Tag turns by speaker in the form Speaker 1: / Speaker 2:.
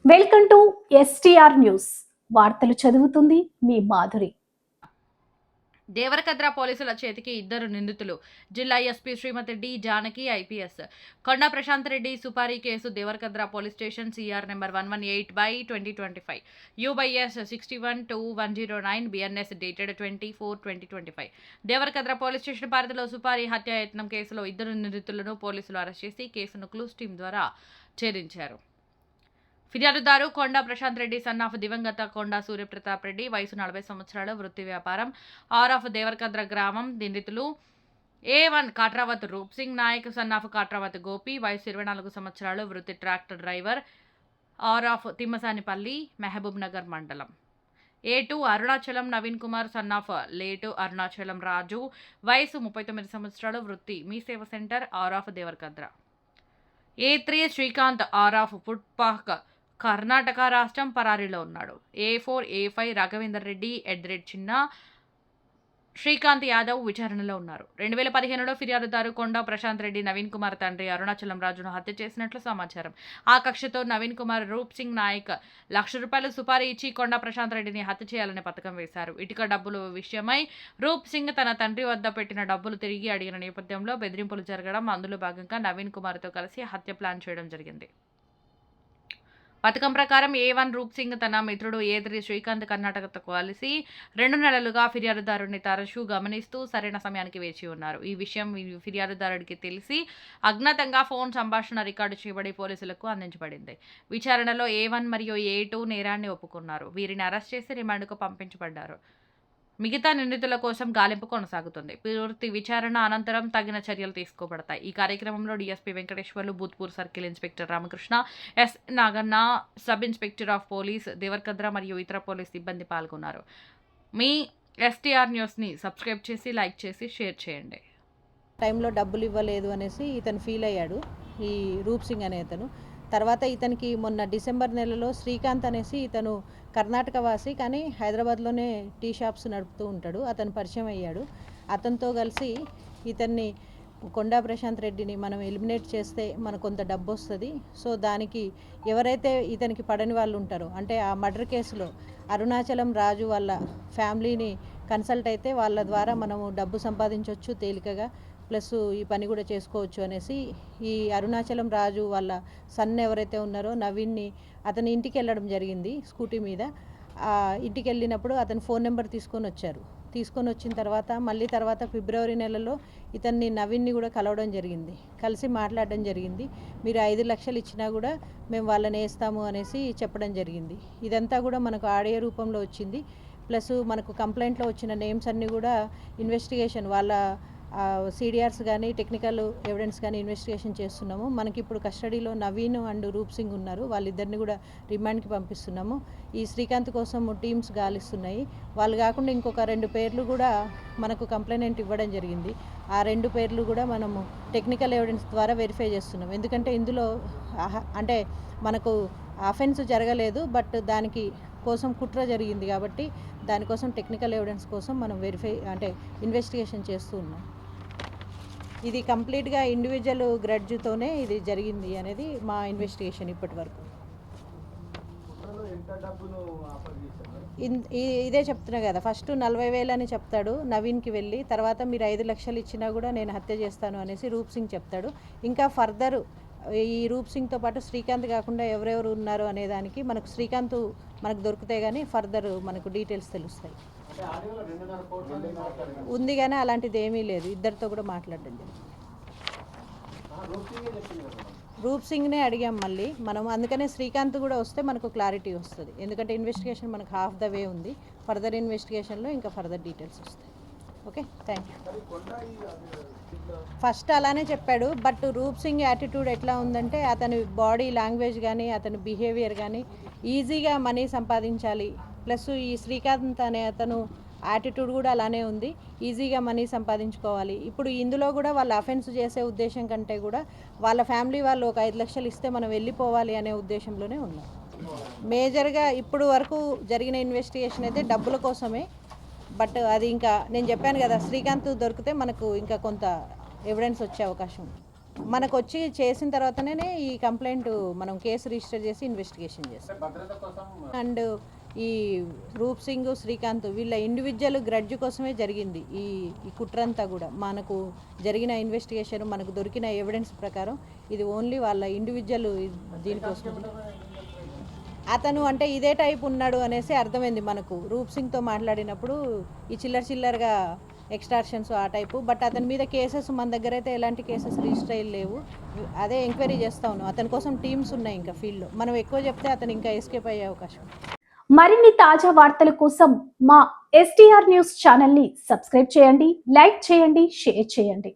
Speaker 1: Welcome to STR news. వార్తలు చదువుతుంది మీ మాధురి.
Speaker 2: దేవరకద్ర పోలీసుల చేతికి ఇద్దరు నిందితులు. జిల్లా SP Shrimati D Janaki IPS. Konda Prashant Reddy సుపారీ case Devarakadra police station CR number 118/2025 UBS 612109 BNS dated 24/2025. Devarakadra police station పరిధిలో సుపారీ హత్యాయత్నం కేసులో ఇద్దరు నిందితులను పోలీసులు అరెస్ట్ చేసి కేసును క్లూస్ టీం ద్వారా ఛేదించారు. ఫిర్యాదుదారు కొండా ప్రశాంత్ రెడ్డి సన్ ఆఫ్ దివంగత కొండా సూర్యప్రతాప్ రెడ్డి, వయసు 40 సంవత్సరాలు, వృత్తి వ్యాపారం, ఆర్ ఆఫ్ దేవరకద్ర గ్రామం. నిందితులు A1 Katravath Roop Singh Nayak son of Katravath Gopi, వయసు 24 సంవత్సరాలు, వృత్తి tractor driver, R of Thimmasanipalli, Mahabub Nagar మండలం. A2 Arunachalam Naveen Kumar son of late Arunachalam Raju, వయసు 39 సంవత్సరాలు, వృత్తి Mee Seva centre, R of Devarakadra. A3 Srikanth R of ఫుట్పాక్ కర్ణాటక రాష్ట్రం, పరారీలో ఉన్నాడు. A4 A5 రాఘవేందర్ రెడ్డి చిన్న శ్రీకాంత్ యాదవ్ విచారణలో ఉన్నారు. 2015లో ఫిర్యాదుదారు కొండా ప్రశాంత్ రెడ్డి నవీన్ కుమార్ తండ్రి అరుణాచలం రాజును హత్య చేసినట్లు సమాచారం. ఆ కక్షతో నవీన్ కుమార్ రూప్ సింగ్ నాయక్ ₹1,00,000 సుపారీ ఇచ్చి కొండా ప్రశాంత్ రెడ్డిని హత్య చేయాలని పథకం వేశారు. ఇటుక డబ్బులు విషయమై రూప్ సింగ్ తన తండ్రి వద్ద పెట్టిన డబ్బులు తిరిగి అడిగిన నేపథ్యంలో బెదిరింపులు జరగడం, అందులో భాగంగా నవీన్ కుమార్తో కలిసి హత్య ప్లాన్ చేయడం జరిగింది. పథకం ప్రకారం A1 రూప్ సింగ్ తన మిత్రుడు A3 శ్రీకాంత్ కర్ణాటకతో కలిసి 2 నెలలుగా ఫిర్యాదుదారుని తరచూ గమనిస్తూ సరైన సమయానికి వేచి ఉన్నారు. ఈ విషయం ఫిర్యాదుదారుడికి తెలిసి అజ్ఞాతంగా ఫోన్ సంభాషణ రికార్డు చేయబడి పోలీసులకు అందించబడింది. విచారణలో A1 మరియు A2 నేరాన్ని ఒప్పుకున్నారు. వీరిని అరెస్ట్ చేసి రిమాండ్కు పంపించబడ్డారు. మిగతా నిందితుల కోసం గాలింపు కొనసాగుతుంది. పూర్తి విచారణ అనంతరం తగిన చర్యలు తీసుకోబడతాయి. ఈ కార్యక్రమంలో DSP Venkateswarlu, Bhoothpur circle inspector Ramakrishna, S Naganna, sub inspector of police Devarakadra మరియు ఇతర పోలీస్ సిబ్బంది పాల్గొన్నారు. మీ ఎస్టీఆర్ న్యూస్ని సబ్స్క్రైబ్ చేసి, లైక్ చేసి, షేర్ చేయండి.
Speaker 3: టైంలో డబ్బులు ఇవ్వలేదు అనేసి ఇతను ఫీల్ అయ్యాడు, ఈ రూప్ సింగ్ అనే అతను. తర్వాత ఇతనికి మొన్న డిసెంబర్ నెలలో శ్రీకాంత్ అనేసి ఇతను కర్ణాటక వాసి, కానీ హైదరాబాద్లోనే టీ షాప్స్ నడుపుతూ ఉంటాడు. అతను పరిచయం అయ్యాడు. అతనితో కలిసి ఇతన్ని కొండా ప్రశాంత్ రెడ్డిని మనం ఎలిమినేట్ చేస్తే మనకు కొంత డబ్బు వస్తుంది, సో దానికి ఎవరైతే ఇతనికి పడని వాళ్ళు ఉంటారో, అంటే ఆ మర్డర్ కేసులో అరుణాచలం రాజు వాళ్ళ ఫ్యామిలీని కన్సల్ట్ అయితే వాళ్ళ ద్వారా మనము డబ్బు సంపాదించవచ్చు తేలికగా, ప్లస్ ఈ పని కూడా చేసుకోవచ్చు అనేసి ఈ అరుణాచలం రాజు వాళ్ళ సన్ ఎవరైతే ఉన్నారో నవీన్ని అతని ఇంటికి వెళ్ళడం జరిగింది స్కూటీ మీద. ఇంటికి వెళ్ళినప్పుడు అతని ఫోన్ నెంబర్ తీసుకొని వచ్చారు. తీసుకొని వచ్చిన తర్వాత ఫిబ్రవరి నెలలో ఇతన్ని నవీన్ని కూడా కలవడం జరిగింది. కలిసి మాట్లాడడం జరిగింది. మీరు 5 లక్షలు ఇచ్చినా కూడా మేము వాళ్ళని వేస్తాము అనేసి చెప్పడం జరిగింది. ఇదంతా కూడా మనకు ఆడియో రూపంలో వచ్చింది. ప్లస్ మనకు కంప్లైంట్లో వచ్చిన నేమ్స్ అన్నీ కూడా ఇన్వెస్టిగేషన్ వాళ్ళ CDRs కానీ టెక్నికల్ ఎవిడెన్స్ కానీ ఇన్వెస్టిగేషన్ చేస్తున్నాము. మనకి ఇప్పుడు కస్టడీలో నవీన్ అండ్ రూప్ సింగ్ ఉన్నారు. వాళ్ళిద్దరిని కూడా రిమాండ్కి పంపిస్తున్నాము. ఈ శ్రీకాంత్ కోసం టీమ్స్ గాలిస్తున్నాయి. వాళ్ళు కాకుండా ఇంకొక 2 పేర్లు కూడా మనకు కంప్లైంట్ ఇవ్వడం జరిగింది. ఆ 2 పేర్లు కూడా మనము టెక్నికల్ ఎవిడెన్స్ ద్వారా వెరిఫై చేస్తున్నాం. ఎందుకంటే ఇందులో అంటే మనకు అఫెన్స్ జరగలేదు, బట్ దానికి కోసం కుట్ర జరిగింది కాబట్టి దానికోసం టెక్నికల్ ఎవిడెన్స్ కోసం మనం వెరిఫై అంటే ఇన్వెస్టిగేషన్ చేస్తూ ఉన్నాం. ఇది కంప్లీట్గా ఇండివిజువల్ గ్రడ్జ్తోనే ఇది జరిగింది అనేది మా ఇన్వెస్టిగేషన్ ఇప్పటి వరకు. ఇదే చెప్తున్నా కదా, ఫస్ట్ 40,000 అని చెప్తాడు నవీన్కి వెళ్ళి, తర్వాత మీరు 5 లక్షలు ఇచ్చినా కూడా నేను హత్య చేస్తాను అనేసి రూప్ సింగ్ చెప్తాడు. ఇంకా ఫర్దర్ ఈ రూప్ సింగ్తో పాటు శ్రీకాంత్ కాకుండా ఎవరెవరు ఉన్నారు అనేదానికి మనకు శ్రీకాంత్ మనకు దొరికితే కానీ ఫర్దర్ మనకు డీటెయిల్స్ తెలుస్తాయి. ఉంది కానీ అలాంటిది ఏమీ లేదు. ఇద్దరితో కూడా మాట్లాడడం జరిగింది. రూప్ సింగ్నే అడిగాం మళ్ళీ మనం, అందుకనే శ్రీకాంత్ కూడా వస్తే మనకు క్లారిటీ వస్తుంది. ఎందుకంటే ఇన్వెస్టిగేషన్ మనకు హాఫ్ ద వే ఉంది. ఫర్దర్ ఇన్వెస్టిగేషన్లో ఇంకా ఫర్దర్ డీటెయిల్స్ వస్తాయి. Okay, thank you. ఫస్ట్ అలానే చెప్పాడు, బట్ రూప్ సింగ్ యాటిట్యూడ్ ఎట్లా ఉందంటే అతని బాడీ లాంగ్వేజ్ కానీ అతని బిహేవియర్ కానీ ఈజీగా మనీ సంపాదించాలి, ప్లస్ ఈ శ్రీకాంత్ అనే అతను యాటిట్యూడ్ కూడా అలానే ఉంది, ఈజీగా మనీ సంపాదించుకోవాలి. ఇప్పుడు ఇందులో కూడా వాళ్ళు అఫెన్స్ చేసే ఉద్దేశం కంటే కూడా వాళ్ళ ఫ్యామిలీ వాళ్ళు ఒక 5 లక్షలు ఇస్తే మనం వెళ్ళిపోవాలి అనే ఉద్దేశంలోనే ఉన్నాం. మేజర్గా ఇప్పుడు వరకు జరిగిన ఇన్వెస్టిగేషన్ అయితే డబ్బుల కోసమే, బట్ అది ఇంకా నేను చెప్పాను కదా, శ్రీకాంత్ దొరికితే మనకు ఇంకా కొంత ఎవిడెన్స్ వచ్చే అవకాశం ఉంది. మనకు వచ్చి చేసిన తర్వాతనే ఈ కంప్లైంట్ మనం కేసు రిజిస్టర్ చేసి ఇన్వెస్టిగేషన్ చేస్తాం. అండ్ ఈ రూప్ సింగ్, శ్రీకాంత్ వీళ్ళ ఇండివిజువల్ గ్రడ్జ్ కోసమే జరిగింది ఈ కుట్రంతా కూడా. మనకు జరిగిన ఇన్వెస్టిగేషన్, మనకు దొరికిన ఎవిడెన్స్ ప్రకారం ఇది ఓన్లీ వాళ్ళ ఇండివిజువల్ దీనికోసం. అతను అంటే ఇదే టైప్ ఉన్నాడు అనేసి అర్థమైంది మనకు రూప్ సింగ్తో మాట్లాడినప్పుడు. ఈ చిల్లరగా ఎక్స్టార్షన్స్ ఆ టైపు. బట్ అతని మీద కేసెస్ మన దగ్గర అయితే ఎలాంటి కేసెస్ రిజిస్టర్ అయ్యి లేవు. అదే ఎంక్వైరీ చేస్తా ఉన్నాం. అతని కోసం టీమ్స్ ఉన్నాయి ఇంకా ఫీల్డ్లో. మనం ఎక్కువ చెప్తే అతను ఇంకా ఎస్కేప్ అయ్యే అవకాశం.
Speaker 1: మరిన్ని తాజా వార్తల కోసం మా STR న్యూస్ ఛానల్ ని సబ్స్క్రైబ్ చేయండి, లైక్ చేయండి, షేర్ చేయండి.